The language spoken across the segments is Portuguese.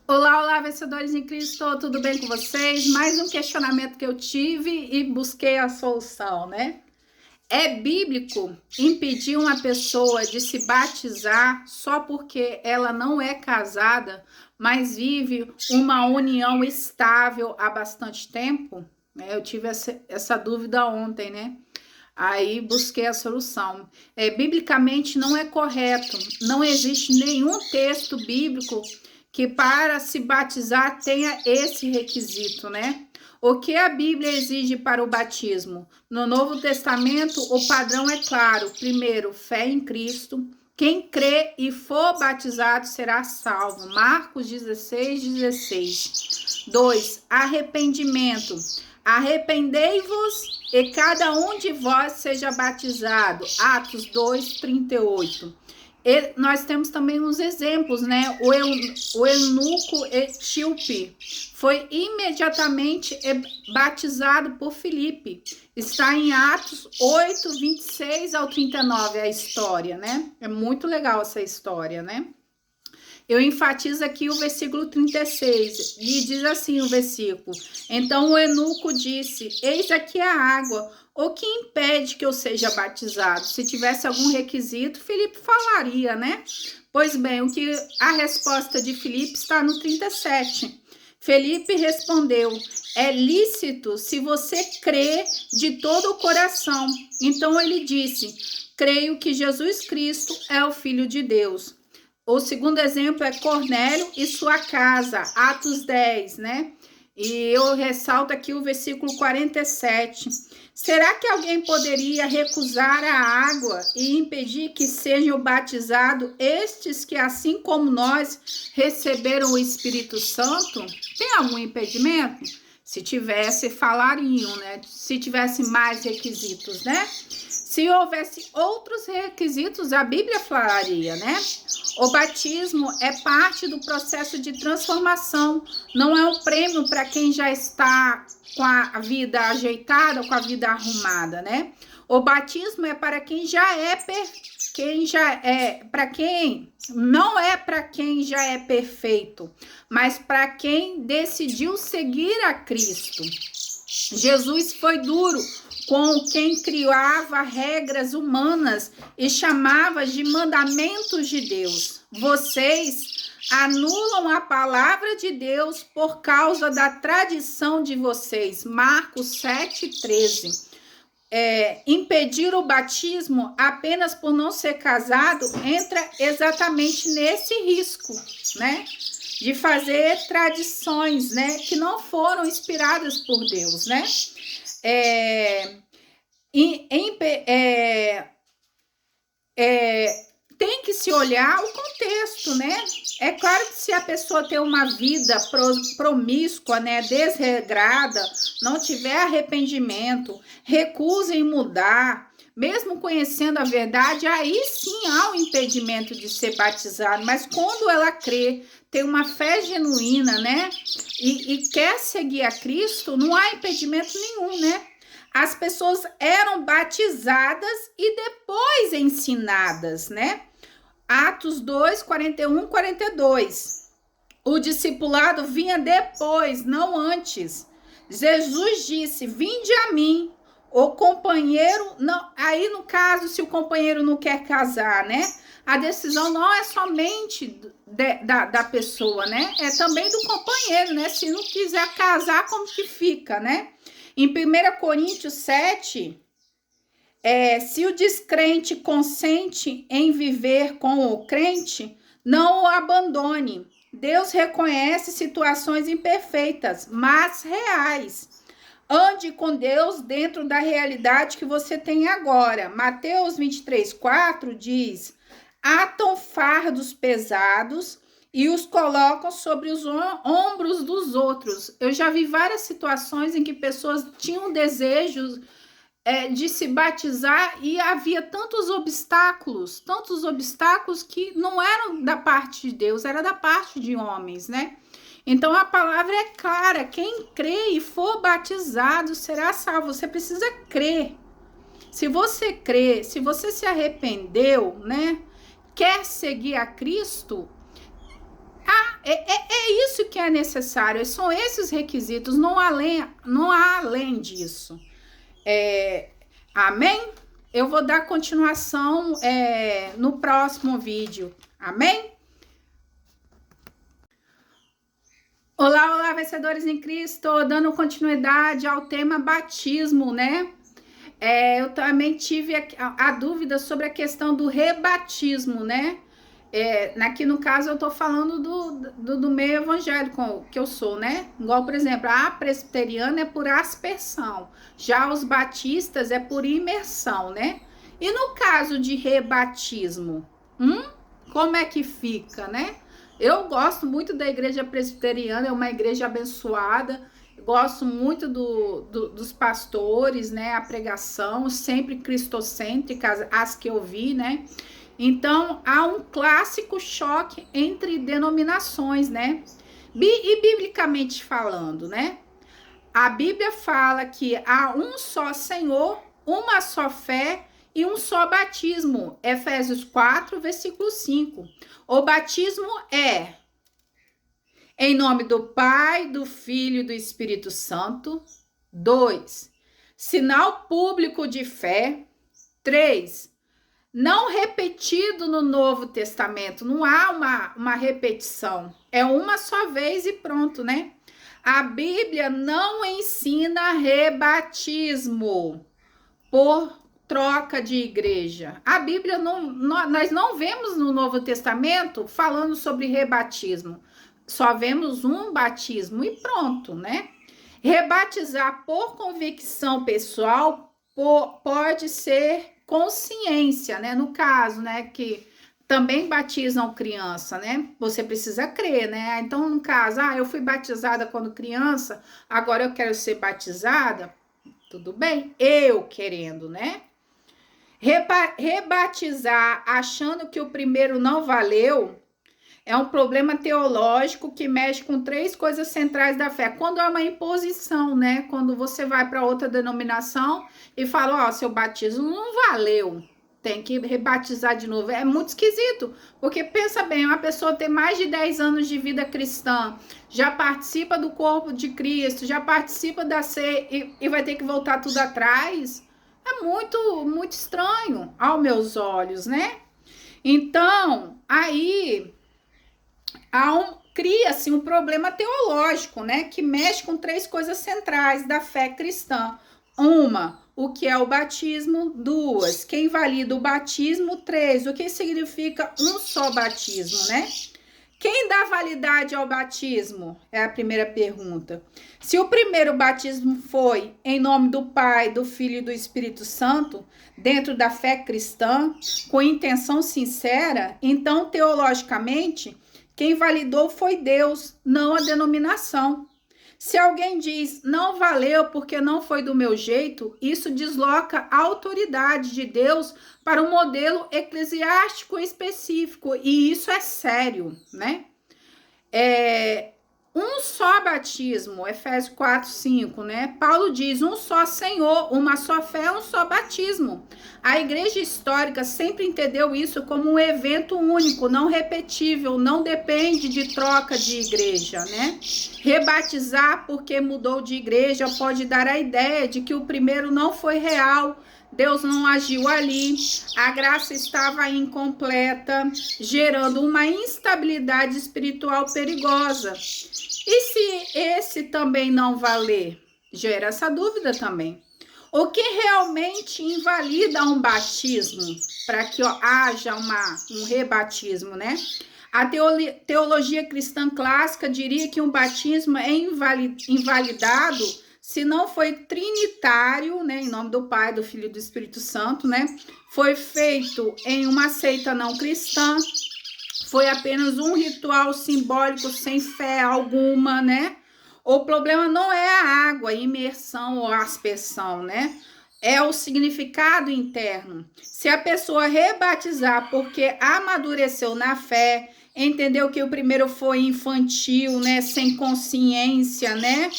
Olá, olá, vencedores em Cristo, tudo bem com vocês? Mais um questionamento que eu tive e busquei a solução, né? É bíblico impedir uma pessoa de se batizar só porque ela não é casada, mas vive uma união estável há bastante tempo? Eu tive essa dúvida ontem, né? Aí busquei a solução. Biblicamente não é correto, não existe nenhum texto bíblico que para se batizar tenha esse requisito, né? O que a Bíblia exige para o batismo? No Novo Testamento, o padrão é claro. Primeiro, fé em Cristo. Quem crê e for batizado será salvo. Marcos 16:16. 2. Arrependimento. Arrependei-vos e cada um de vós seja batizado. Atos 2:38. E nós temos também uns exemplos, né? O eunuco etíope foi imediatamente batizado por Filipe. Está em Atos 8:26 ao 39 a história, né? É muito legal essa história, né? Eu enfatizo aqui o versículo 36, e diz assim o versículo: Então o eunuco disse: Eis aqui a água, o que impede que eu seja batizado? Se tivesse algum requisito, Filipe falaria, né? Pois bem, a resposta de Filipe está no 37. Felipe respondeu: É lícito se você crê de todo o coração. Então ele disse: Creio que Jesus Cristo é o Filho de Deus. O segundo exemplo é Cornélio e sua casa, Atos 10, né? E eu ressalto aqui o versículo 47. Será que alguém poderia recusar a água e impedir que sejam batizados estes que, assim como nós, receberam o Espírito Santo? Tem algum impedimento? Se tivesse, falariam, né? Se tivesse mais requisitos, né? Se houvesse outros requisitos, a Bíblia falaria, né? O batismo é parte do processo de transformação, não é um prêmio para quem já está com a vida ajeitada, com a vida arrumada, né? O batismo é para quem já é para quem não é para quem já é perfeito, mas para quem decidiu seguir a Cristo. Jesus foi duro com quem criava regras humanas e chamava de mandamentos de Deus. Vocês anulam a palavra de Deus por causa da tradição de vocês. Marcos 7:13. Impedir o batismo apenas por não ser casado entra exatamente nesse risco, né? De fazer tradições, né? Que não foram inspiradas por Deus, né? Tem que se olhar o contexto, né? É claro que se a pessoa tem uma vida promíscua, né, desregrada, não tiver arrependimento, recusa em mudar, mesmo conhecendo a verdade, aí sim há um impedimento de ser batizado. Mas quando ela crê, tem uma fé genuína, né, e quer seguir a Cristo, não há impedimento nenhum, né? As pessoas eram batizadas e depois ensinadas, né? Atos 2:41-42. O discipulado vinha depois, não antes. Jesus disse: Vinde a mim. O companheiro, não, aí no caso, se o companheiro não quer casar, né? A decisão não é somente da pessoa, né? É também do companheiro, né? Se não quiser casar, como que fica, né? Em 1 Coríntios 7, se o descrente consente em viver com o crente, não o abandone. Deus reconhece situações imperfeitas, mas reais. Ande com Deus dentro da realidade que você tem agora. Mateus 23:4 diz: atam fardos pesados e os colocam sobre os ombros dos outros. Eu já vi várias situações em que pessoas tinham desejos de se batizar e havia tantos obstáculos que não eram da parte de Deus, era da parte de homens, né? Então a palavra é clara: quem crê e for batizado será salvo. Você precisa crer. Se você crê, se você se arrependeu, né? Quer seguir a Cristo, é isso isso que é necessário, são esses requisitos, não há além disso. Amém? Eu vou dar continuação no próximo vídeo. Amém? Olá, olá, vencedores em Cristo, dando continuidade ao tema batismo, né? Eu também tive a dúvida sobre a questão do rebatismo, né? Aqui no caso eu tô falando do meio evangélico que eu sou, né? Igual, por exemplo, a presbiteriana é por aspersão, já os batistas é por imersão, né? E no caso de rebatismo, como é que fica, né? Eu gosto muito da igreja presbiteriana, é uma igreja abençoada, gosto muito dos pastores, né? A pregação, sempre cristocêntrica, as que eu vi, né? Então, há um clássico choque entre denominações, né? E biblicamente falando, né? A Bíblia fala que há um só Senhor, uma só fé e um só batismo. Efésios 4, versículo 5. O batismo é em nome do Pai, do Filho e do Espírito Santo. 2. Sinal público de fé. 3. Não repetido no Novo Testamento. Não há uma repetição. É uma só vez e pronto, né? A Bíblia não ensina rebatismo por troca de igreja. A Bíblia nós não vemos no Novo Testamento falando sobre rebatismo. Só vemos um batismo e pronto, né? Rebatizar por convicção pessoal pode ser consciência, né? No caso, né, que também batizam criança, né? Você precisa crer, né? Então, no caso, eu fui batizada quando criança, agora eu quero ser batizada, tudo bem, eu querendo, né? Rebatizar achando que o primeiro não valeu é um problema teológico que mexe com 3 coisas centrais da fé. Quando é uma imposição, né? Quando você vai para outra denominação e fala, seu batismo não valeu, tem que rebatizar de novo. É muito esquisito, porque pensa bem, uma pessoa tem mais de 10 anos de vida cristã, já participa do corpo de Cristo, já participa da ceia e vai ter que voltar tudo atrás. É muito, muito estranho aos meus olhos, né? Então, aí cria-se um problema teológico, né? Que mexe com 3 coisas centrais da fé cristã. 1, o que é o batismo. 2, quem valida o batismo. 3, o que significa um só batismo, né? Quem dá validade ao batismo? É a primeira pergunta. Se o primeiro batismo foi em nome do Pai, do Filho e do Espírito Santo, dentro da fé cristã, com intenção sincera, então, teologicamente, quem validou foi Deus, não a denominação. Se alguém diz, não valeu porque não foi do meu jeito, isso desloca a autoridade de Deus para um modelo eclesiástico específico, e isso é sério, né? Um só batismo, Efésios 4, 5, né? Paulo diz, um só Senhor, uma só fé, um só batismo. A igreja histórica sempre entendeu isso como um evento único, não repetível, não depende de troca de igreja, né? Rebatizar porque mudou de igreja pode dar a ideia de que o primeiro não foi real, Deus não agiu ali, a graça estava incompleta, gerando uma instabilidade espiritual perigosa. E se esse também não valer? Gera essa dúvida também. O que realmente invalida um batismo para que haja um rebatismo, né? A teologia cristã clássica diria que um batismo é invalidado se não foi trinitário, né, em nome do Pai, do Filho e do Espírito Santo, né? Foi feito em uma seita não cristã, foi apenas um ritual simbólico sem fé alguma, né? O problema não é a água, a imersão ou a aspersão, né? É o significado interno. Se a pessoa rebatizar porque amadureceu na fé, entendeu que o primeiro foi infantil, né? Sem consciência, né?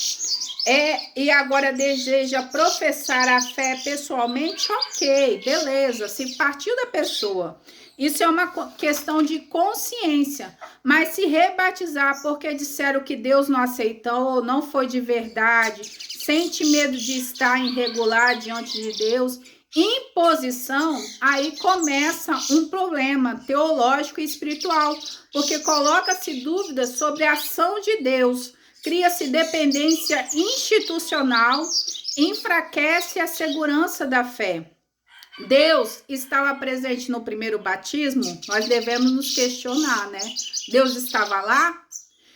E agora deseja professar a fé pessoalmente, ok, beleza. Se partiu da pessoa Isso é uma questão de consciência. Mas se rebatizar porque disseram que Deus não aceitou, não foi de verdade, sente medo de estar irregular diante de Deus, imposição, aí começa um problema teológico e espiritual, porque coloca-se dúvidas sobre a ação de Deus, cria-se dependência institucional, enfraquece a segurança da fé. Deus estava presente no primeiro batismo? Nós devemos nos questionar, né? Deus estava lá?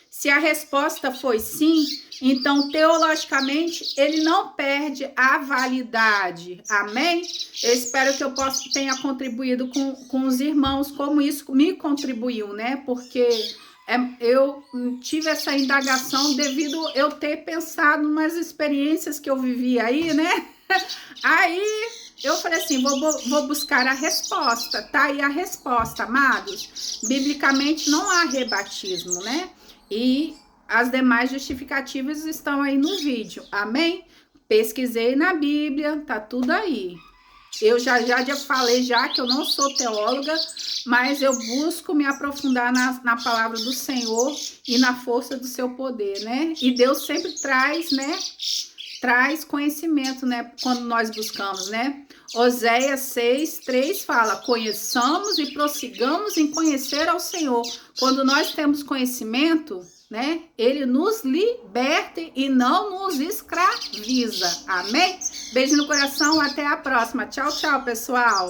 Se a resposta foi sim, então teologicamente ele não perde a validade. Amém? Eu espero que eu tenha contribuído com os irmãos, como isso me contribuiu, né? Porque eu tive essa indagação devido eu ter pensado em umas experiências que eu vivi aí, né? Aí eu falei assim, vou buscar a resposta. Tá aí a resposta, amados. Biblicamente não há rebatismo, né? E as demais justificativas estão aí no vídeo, amém? Pesquisei na Bíblia, tá tudo aí. Eu já falei que eu não sou teóloga, mas eu busco me aprofundar na palavra do Senhor e na força do seu poder, né? E Deus sempre traz, né? Traz conhecimento, né? Quando nós buscamos, né? Oséias 6:3 fala: conheçamos e prossigamos em conhecer ao Senhor. Quando nós temos conhecimento, né? Ele nos liberta e não nos escraviza. Amém? Beijo no coração, até a próxima. Tchau, tchau, pessoal.